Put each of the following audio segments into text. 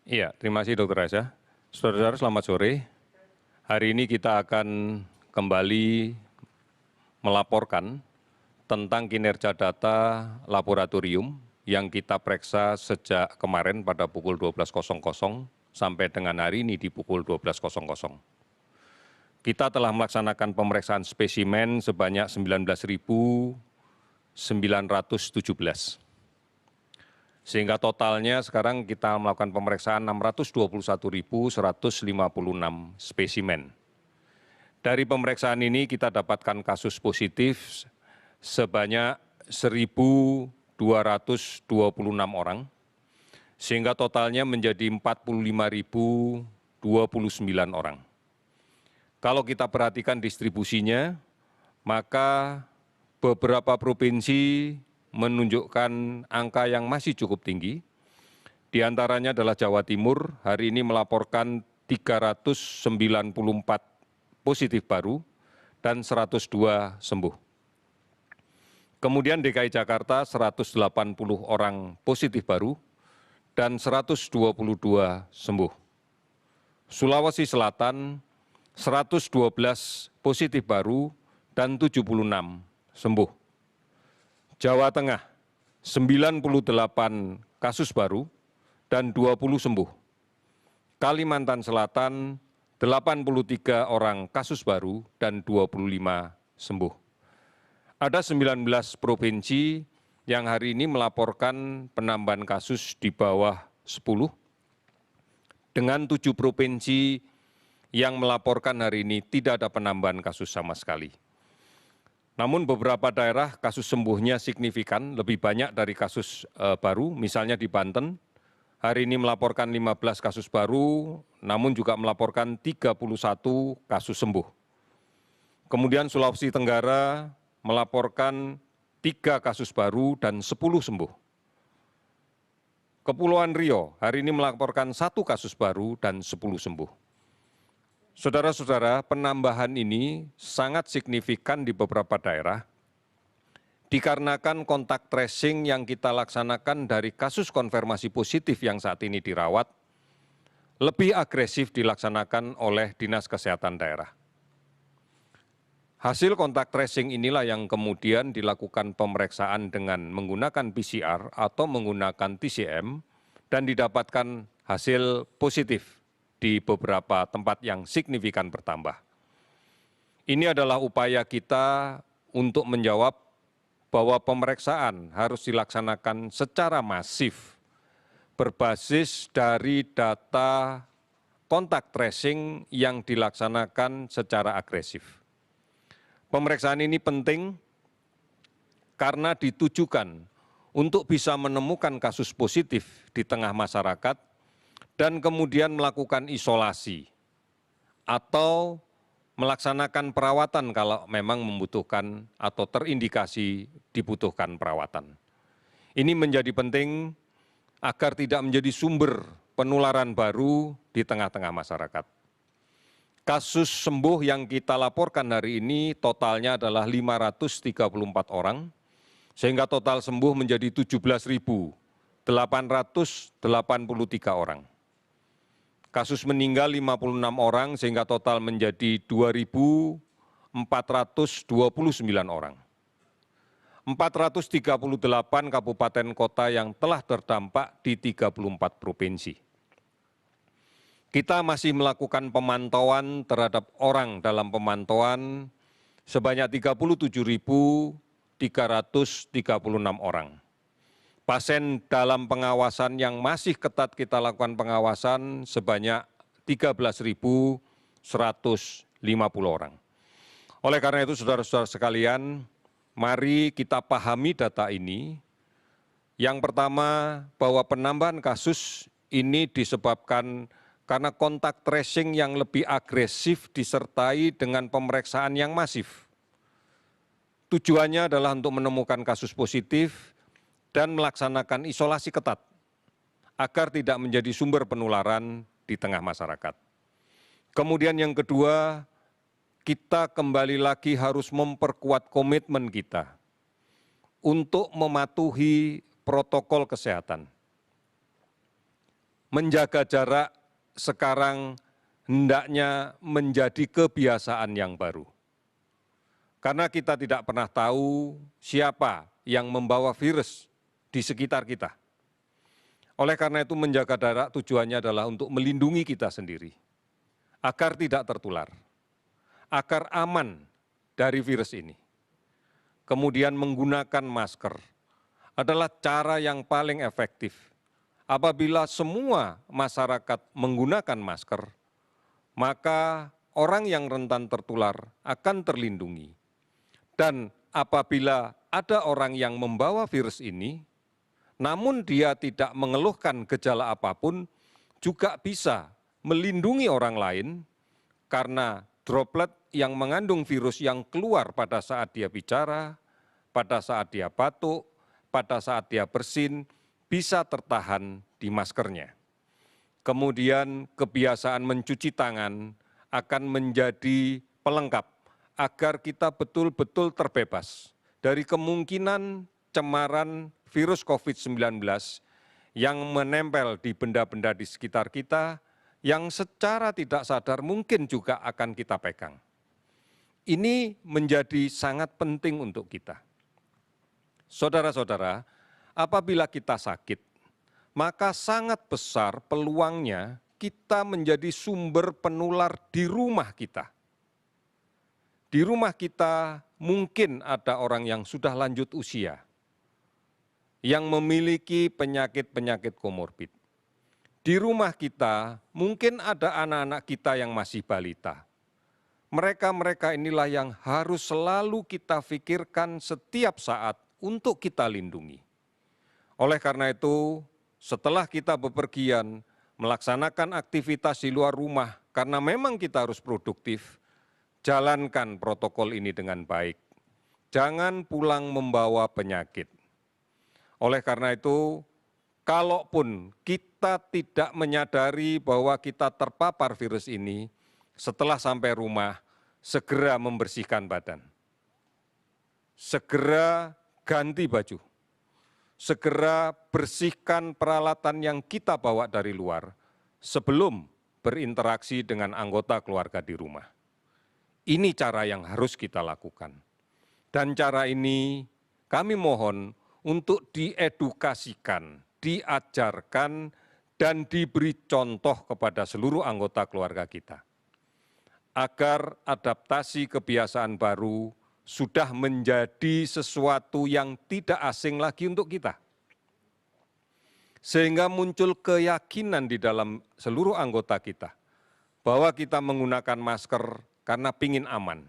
Iya, terima kasih Dr. Reza. Saudara-saudara, selamat sore. Hari ini kita akan kembali melaporkan tentang kinerja data laboratorium yang kita periksa sejak kemarin pada pukul 12.00 sampai dengan hari ini di pukul 12.00. Kita telah melaksanakan pemeriksaan spesimen sebanyak 19.917. Sehingga totalnya sekarang kita melakukan pemeriksaan 621.156 spesimen. Dari pemeriksaan ini kita dapatkan kasus positif sebanyak 1.226 orang, sehingga totalnya menjadi 45.029 orang. Kalau kita perhatikan distribusinya, maka beberapa provinsi menunjukkan angka yang masih cukup tinggi. Di antaranya adalah Jawa Timur, hari ini melaporkan 394 positif baru dan 102 sembuh. Kemudian DKI Jakarta 180 orang positif baru dan 122 sembuh. Sulawesi Selatan 112 positif baru dan 76 sembuh. Jawa Tengah, 98 kasus baru dan 20 sembuh. Kalimantan Selatan, 83 orang kasus baru dan 25 sembuh. Ada 19 provinsi yang hari ini melaporkan penambahan kasus di bawah 10, dengan 7 provinsi yang melaporkan hari ini tidak ada penambahan kasus sama sekali. Namun beberapa daerah kasus sembuhnya signifikan, lebih banyak dari kasus baru, misalnya di Banten, hari ini melaporkan 15 kasus baru, namun juga melaporkan 31 kasus sembuh. Kemudian Sulawesi Tenggara melaporkan 3 kasus baru dan 10 sembuh. Kepulauan Riau hari ini melaporkan 1 kasus baru dan 10 sembuh. Saudara-saudara, penambahan ini sangat signifikan di beberapa daerah dikarenakan kontak tracing yang kita laksanakan dari kasus konfirmasi positif yang saat ini dirawat lebih agresif dilaksanakan oleh Dinas Kesehatan daerah. Hasil kontak tracing inilah yang kemudian dilakukan pemeriksaan dengan menggunakan PCR atau menggunakan TCM dan didapatkan hasil positif di beberapa tempat yang signifikan bertambah. Ini adalah upaya kita untuk menjawab bahwa pemeriksaan harus dilaksanakan secara masif berbasis dari data kontak tracing yang dilaksanakan secara agresif. Pemeriksaan ini penting karena ditujukan untuk bisa menemukan kasus positif di tengah masyarakat dan kemudian melakukan isolasi atau melaksanakan perawatan kalau memang membutuhkan atau terindikasi dibutuhkan perawatan. Ini menjadi penting agar tidak menjadi sumber penularan baru di tengah-tengah masyarakat. Kasus sembuh yang kita laporkan hari ini totalnya adalah 534 orang, sehingga total sembuh menjadi 17.883 orang. Kasus meninggal 56 orang sehingga total menjadi 2.429 orang. 438 kabupaten kota yang telah terdampak di 34 provinsi. Kita masih melakukan pemantauan terhadap orang dalam pemantauan sebanyak 37.336 orang. Pasien dalam pengawasan yang masih ketat kita lakukan pengawasan sebanyak 13.150 orang. Oleh karena itu, saudara-saudara sekalian, mari kita pahami data ini. Yang pertama, bahwa penambahan kasus ini disebabkan karena kontak tracing yang lebih agresif disertai dengan pemeriksaan yang masif. Tujuannya adalah untuk menemukan kasus positif dan melaksanakan isolasi ketat agar tidak menjadi sumber penularan di tengah masyarakat. Kemudian yang kedua, kita kembali lagi harus memperkuat komitmen kita untuk mematuhi protokol kesehatan. menjaga jarak sekarang hendaknya menjadi kebiasaan yang baru. Karena kita tidak pernah tahu siapa yang membawa virus di sekitar kita. Oleh karena itu menjaga jarak tujuannya adalah untuk melindungi kita sendiri, agar tidak tertular, agar aman dari virus ini. Kemudian menggunakan masker adalah cara yang paling efektif. Apabila semua masyarakat menggunakan masker, maka orang yang rentan tertular akan terlindungi. Dan apabila ada orang yang membawa virus ini, namun dia tidak mengeluhkan gejala apapun, juga bisa melindungi orang lain karena droplet yang mengandung virus yang keluar pada saat dia bicara, pada saat dia batuk, pada saat dia bersin, bisa tertahan di maskernya. Kemudian kebiasaan mencuci tangan akan menjadi pelengkap agar kita betul-betul terbebas dari kemungkinan cemaran virus COVID-19 yang menempel di benda-benda di sekitar kita, yang secara tidak sadar mungkin juga akan kita pegang. Ini menjadi sangat penting untuk kita. Saudara-saudara, apabila kita sakit, maka sangat besar peluangnya kita menjadi sumber penular di rumah kita. Di rumah kita mungkin ada orang yang sudah lanjut usia, yang memiliki penyakit-penyakit komorbid. Di rumah kita mungkin ada anak-anak kita yang masih balita. Mereka-mereka inilah yang harus selalu kita pikirkan setiap saat untuk kita lindungi. Oleh karena itu, setelah kita bepergian, melaksanakan aktivitas di luar rumah, karena memang kita harus produktif, jalankan protokol ini dengan baik. Jangan pulang membawa penyakit. Oleh karena itu, kalaupun kita tidak menyadari bahwa kita terpapar virus ini, setelah sampai rumah, segera membersihkan badan. Segera ganti baju. Segera bersihkan peralatan yang kita bawa dari luar sebelum berinteraksi dengan anggota keluarga di rumah. Ini cara yang harus kita lakukan. Dan cara ini kami mohon untuk diedukasikan, diajarkan, dan diberi contoh kepada seluruh anggota keluarga kita. Agar adaptasi kebiasaan baru sudah menjadi sesuatu yang tidak asing lagi untuk kita. Sehingga muncul keyakinan di dalam seluruh anggota kita bahwa kita menggunakan masker karena pingin aman,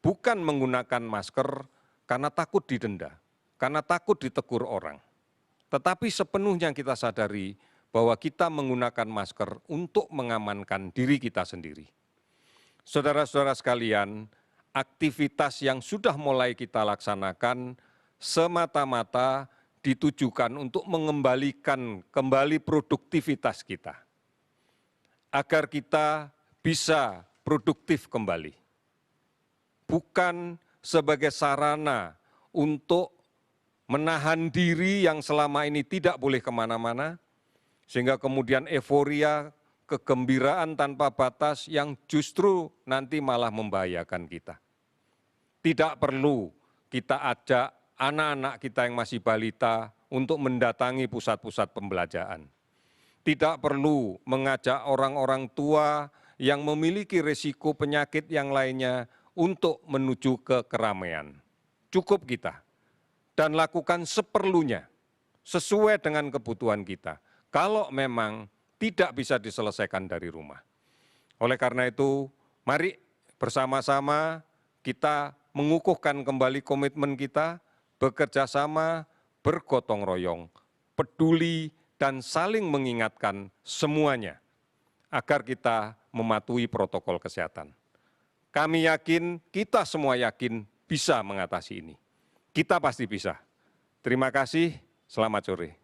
bukan menggunakan masker karena takut didenda, karena takut ditegur orang. Tetapi sepenuhnya kita sadari bahwa kita menggunakan masker untuk mengamankan diri kita sendiri. Saudara-saudara sekalian, aktivitas yang sudah mulai kita laksanakan semata-mata ditujukan untuk mengembalikan kembali produktivitas kita, agar kita bisa produktif kembali, bukan sebagai sarana untuk menahan diri yang selama ini tidak boleh kemana-mana, sehingga kemudian euforia, kegembiraan tanpa batas yang justru nanti malah membahayakan kita. Tidak perlu kita ajak anak-anak kita yang masih balita untuk mendatangi pusat-pusat pembelajaran. Tidak perlu mengajak orang-orang tua yang memiliki risiko penyakit yang lainnya untuk menuju ke keramaian. Cukup kita dan lakukan seperlunya sesuai dengan kebutuhan kita. Kalau memang tidak bisa diselesaikan dari rumah. Oleh karena itu, mari bersama-sama kita mengukuhkan kembali komitmen kita, bekerja sama, bergotong royong, peduli, dan saling mengingatkan semuanya agar kita mematuhi protokol kesehatan. Kami yakin, kita semua yakin bisa mengatasi ini. Kita pasti bisa. Terima kasih, selamat sore.